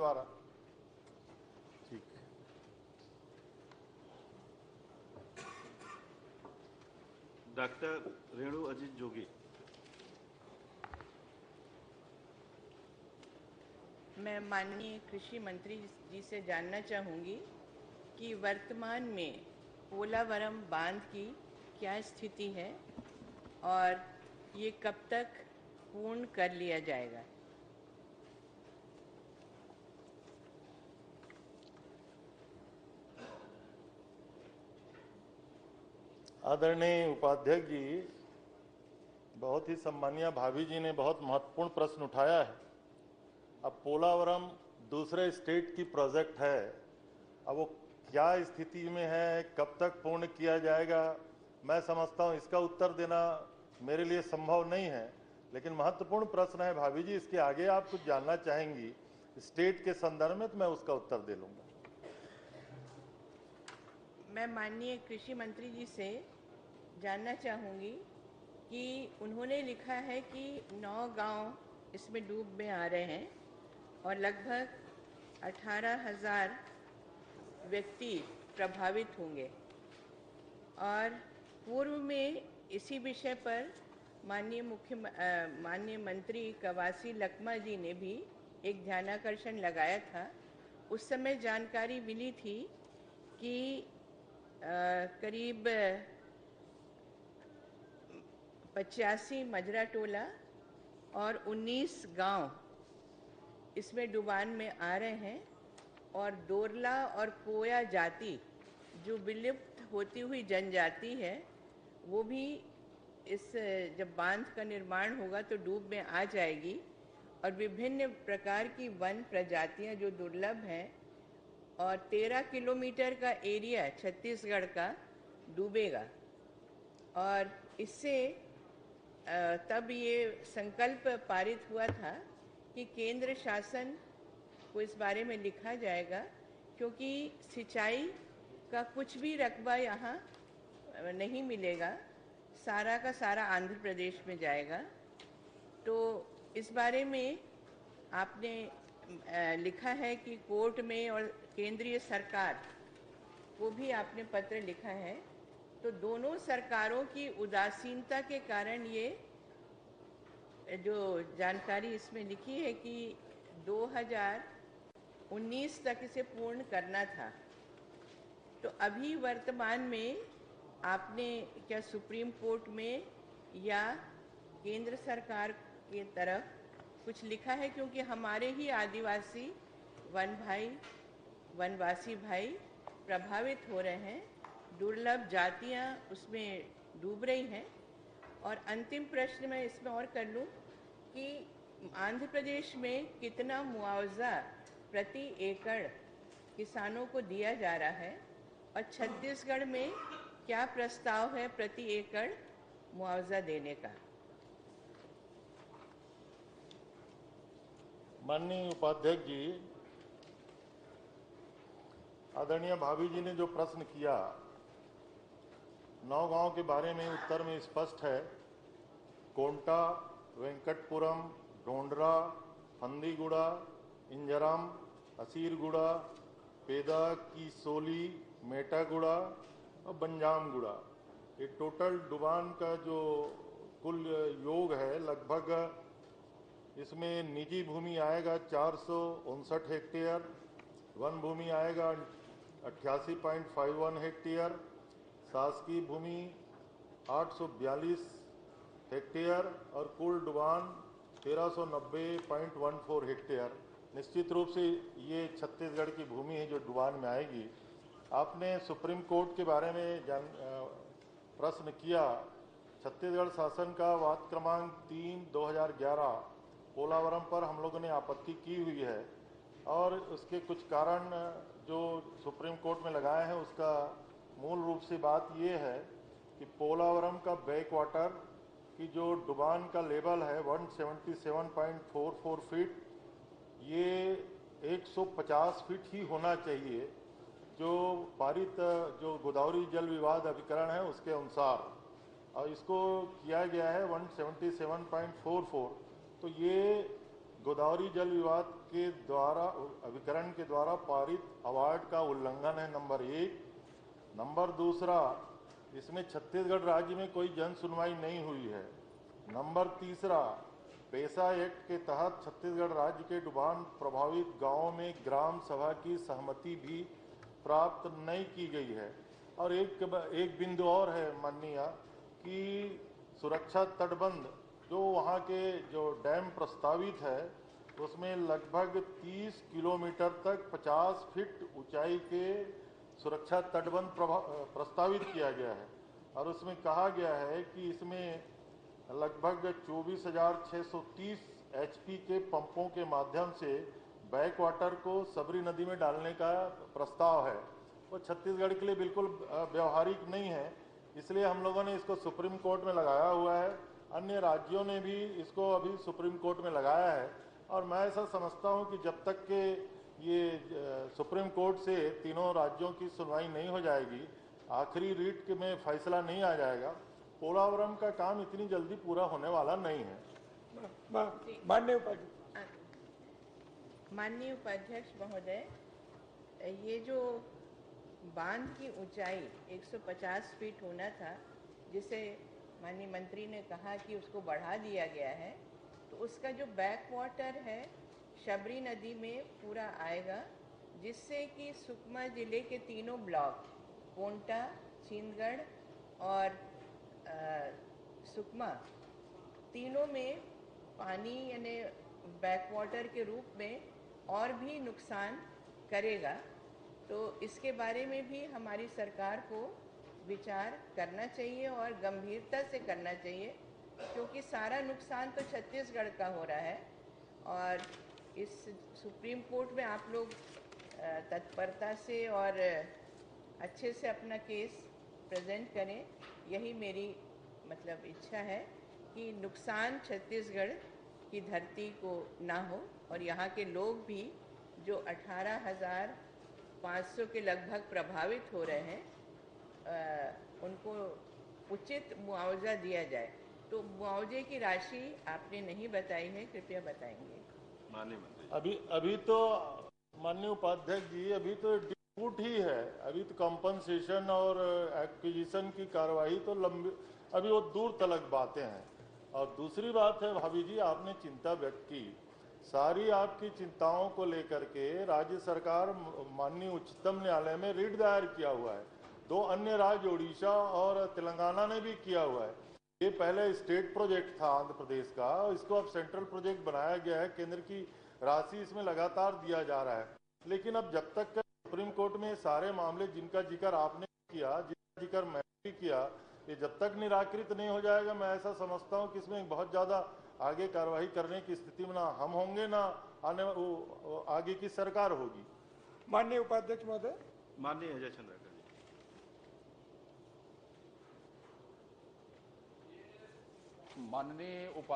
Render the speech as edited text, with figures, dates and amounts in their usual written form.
द्वारा। ठीक। डॉक्टर रेणु अजीत जोगी। मैं माननीय कृषि मंत्री जी से जानना चाहूँगी कि वर्तमान में पोलावरम बांध की क्या स्थिति है और ये कब तक पूर्ण कर लिया जाएगा। आदरणीय उपाध्यक्ष जी, बहुत ही सम्मानीय भाभी जी ने बहुत महत्वपूर्ण प्रश्न उठाया है। अब पोलावरम दूसरे स्टेट की प्रोजेक्ट है, अब वो क्या स्थिति में है, कब तक पूर्ण किया जाएगा, मैं समझता हूँ इसका उत्तर देना मेरे लिए संभव नहीं है, लेकिन महत्वपूर्ण प्रश्न है भाभी जी। इसके आगे आप कुछ जानना चाहेंगी स्टेट के संदर्भ में तो मैं उसका उत्तर दे लूँगा। मैं माननीय कृषि मंत्री जी से जानना चाहूँगी कि उन्होंने लिखा है कि 9 गांव इसमें डूब में आ रहे हैं और लगभग 18,000 व्यक्ति प्रभावित होंगे। और पूर्व में इसी विषय पर माननीय मंत्री कवासी लखमा जी ने भी एक ध्यानाकर्षण लगाया था। उस समय जानकारी मिली थी कि करीब 85 मजरा टोला और 19 गांव इसमें डुबान में आ रहे हैं और दोरला और कोया जाति जो विलुप्त होती हुई जनजाति है वो भी इस जब बांध का निर्माण होगा तो डूब में आ जाएगी और विभिन्न प्रकार की वन प्रजातियां जो दुर्लभ हैं और 13 किलोमीटर का एरिया छत्तीसगढ़ का डूबेगा। और इससे तब ये संकल्प पारित हुआ था कि केंद्र शासन को इस बारे में लिखा जाएगा, क्योंकि सिंचाई का कुछ भी रकबा यहाँ नहीं मिलेगा, सारा का सारा आंध्र प्रदेश में जाएगा। तो इस बारे में आपने लिखा है कि कोर्ट में और केंद्रीय सरकार को भी आपने पत्र लिखा है। तो दोनों सरकारों की उदासीनता के कारण ये जो जानकारी इसमें लिखी है कि 2019 तक इसे पूर्ण करना था। तो अभी वर्तमान में आपने क्या सुप्रीम कोर्ट में या केंद्र सरकार की तरफ कुछ लिखा है, क्योंकि हमारे ही आदिवासी वनवासी भाई प्रभावित हो रहे हैं, दुर्लभ जातियां उसमें डूब रही हैं। और अंतिम प्रश्न मैं इसमें और कर लूं कि आंध्र प्रदेश में कितना मुआवजा प्रति एकड़ किसानों को दिया जा रहा है और छत्तीसगढ़ में क्या प्रस्ताव है प्रति एकड़ मुआवजा देने का। माननीय उपाध्यक्ष जी, आदरणीय भाभी जी ने जो प्रश्न किया 9 गांव के बारे में उत्तर में स्पष्ट है। कोंटा, वेंकटपुरम, ढोंडरा, फंदीगुड़ा, इंजरम, असीरगुड़ा, पेदा की सोली, मेटागुड़ा और बंजामगुड़ा, ये टोटल डुबान का जो कुल योग है लगभग इसमें निजी भूमि आएगा 459 हेक्टेयर, वन भूमि आएगा 88.51 हेक्टेयर, शासकीय भूमि 842 हेक्टेयर और कुल डुबान 1390.14 हेक्टेयर। निश्चित रूप से ये छत्तीसगढ़ की भूमि है जो डुबान में आएगी। आपने सुप्रीम कोर्ट के बारे में प्रश्न किया। छत्तीसगढ़ शासन का वाद क्रमांक 3/2011 पोलावरम पर हम लोगों ने आपत्ति की हुई है और उसके कुछ कारण जो सुप्रीम कोर्ट में लगाए हैं उसका मूल रूप से बात ये है कि पोलावरम का बैक वाटर की जो डुबान का लेवल है 177.44 फीट, ये 150 फीट ही होना चाहिए जो पारित जो गोदावरी जल विवाद अभिकरण है उसके अनुसार, और इसको किया गया है 177.44। तो ये गोदावरी जल विवाद के द्वारा पारित अवार्ड का उल्लंघन है, नंबर 1। नंबर दूसरा, इसमें छत्तीसगढ़ राज्य में कोई जन सुनवाई नहीं हुई है। नंबर तीसरा, पेशा एक्ट के तहत छत्तीसगढ़ राज्य के डुबान प्रभावित गांवों में ग्राम सभा की सहमति भी प्राप्त नहीं की गई है। और एक बिंदु और है माननीय कि सुरक्षा तटबंध जो वहाँ के जो डैम प्रस्तावित है उसमें लगभग 30 किलोमीटर तक 50 फीट ऊंचाई के सुरक्षा तटबंध प्रस्तावित किया गया है और उसमें कहा गया है कि इसमें लगभग 24,630 HP के पंपों के माध्यम से बैक वाटर को सबरी नदी में डालने का प्रस्ताव है। वो छत्तीसगढ़ के लिए बिल्कुल व्यवहारिक नहीं है, इसलिए हम लोगों ने इसको सुप्रीम कोर्ट में लगाया हुआ है। अन्य राज्यों ने भी इसको अभी सुप्रीम कोर्ट में लगाया है और मैं ऐसा समझता हूं कि जब तक के ये सुप्रीम कोर्ट से तीनों राज्यों की सुनवाई नहीं हो जाएगी, आखिरी रीट में फैसला नहीं आ जाएगा, पोलावरम का काम इतनी जल्दी पूरा होने वाला नहीं है। माननीय उपाध्यक्ष महोदय, ये जो बांध की ऊंचाई 150 फीट होना था, जिसे माननीय मंत्री ने कहा कि उसको बढ़ा दिया गया है, तो उसका जो बैक वाटर है शबरी नदी में पूरा आएगा, जिससे कि सुकमा जिले के तीनों ब्लॉक कोंटा, छिंदगढ़ और सुकमा तीनों में पानी यानी बैक वाटर के रूप में और भी नुकसान करेगा। तो इसके बारे में भी हमारी सरकार को विचार करना चाहिए और गंभीरता से करना चाहिए, क्योंकि सारा नुकसान तो छत्तीसगढ़ का हो रहा है। और इस सुप्रीम कोर्ट में आप लोग तत्परता से और अच्छे से अपना केस प्रेजेंट करें, यही मेरी मतलब इच्छा है कि नुकसान छत्तीसगढ़ की धरती को ना हो और यहाँ के लोग भी जो 18,500 के लगभग प्रभावित हो रहे हैं, उनको उचित मुआवजा दिया जाए। तो मुआवजे की राशि आपने नहीं बताई है, कृपया बताएंगे। माननीय मंत्री, अभी तो माननीय उपाध्यक्ष जी, अभी तो डिस्प्यूट ही है, अभी तो कंपनसेशन और एक्विजिशन की कार्रवाई तो लंबी, अभी वो दूर तलक बातें हैं। और दूसरी बात है भाभी जी, आपने चिंता व्यक्त की, सारी आपकी चिंताओं को लेकर के राज्य सरकार माननीय उच्चतम न्यायालय में रिट दायर किया हुआ है। 2 अन्य राज्य उड़ीसा और तेलंगाना ने भी किया हुआ है। ये पहले स्टेट प्रोजेक्ट था आंध्र प्रदेश का, इसको अब सेंट्रल प्रोजेक्ट बनाया गया है, केंद्र की राशि इसमें लगातार दिया जा रहा है। लेकिन अब जब तक सुप्रीम कोर्ट में सारे मामले जिनका जिक्र आपने किया, जिनका जिक्र मैं भी किया, ये जब तक निराकृत नहीं हो जाएगा, मैं ऐसा समझता हूँ कि इसमें बहुत ज्यादा आगे कार्रवाई करने की स्थिति में ना हम होंगे, ना आगे की सरकार होगी। माननीय उपाध्यक्ष महोदय। माननीय अजय चंद्राकर जी। माननीय उपाध्यक्ष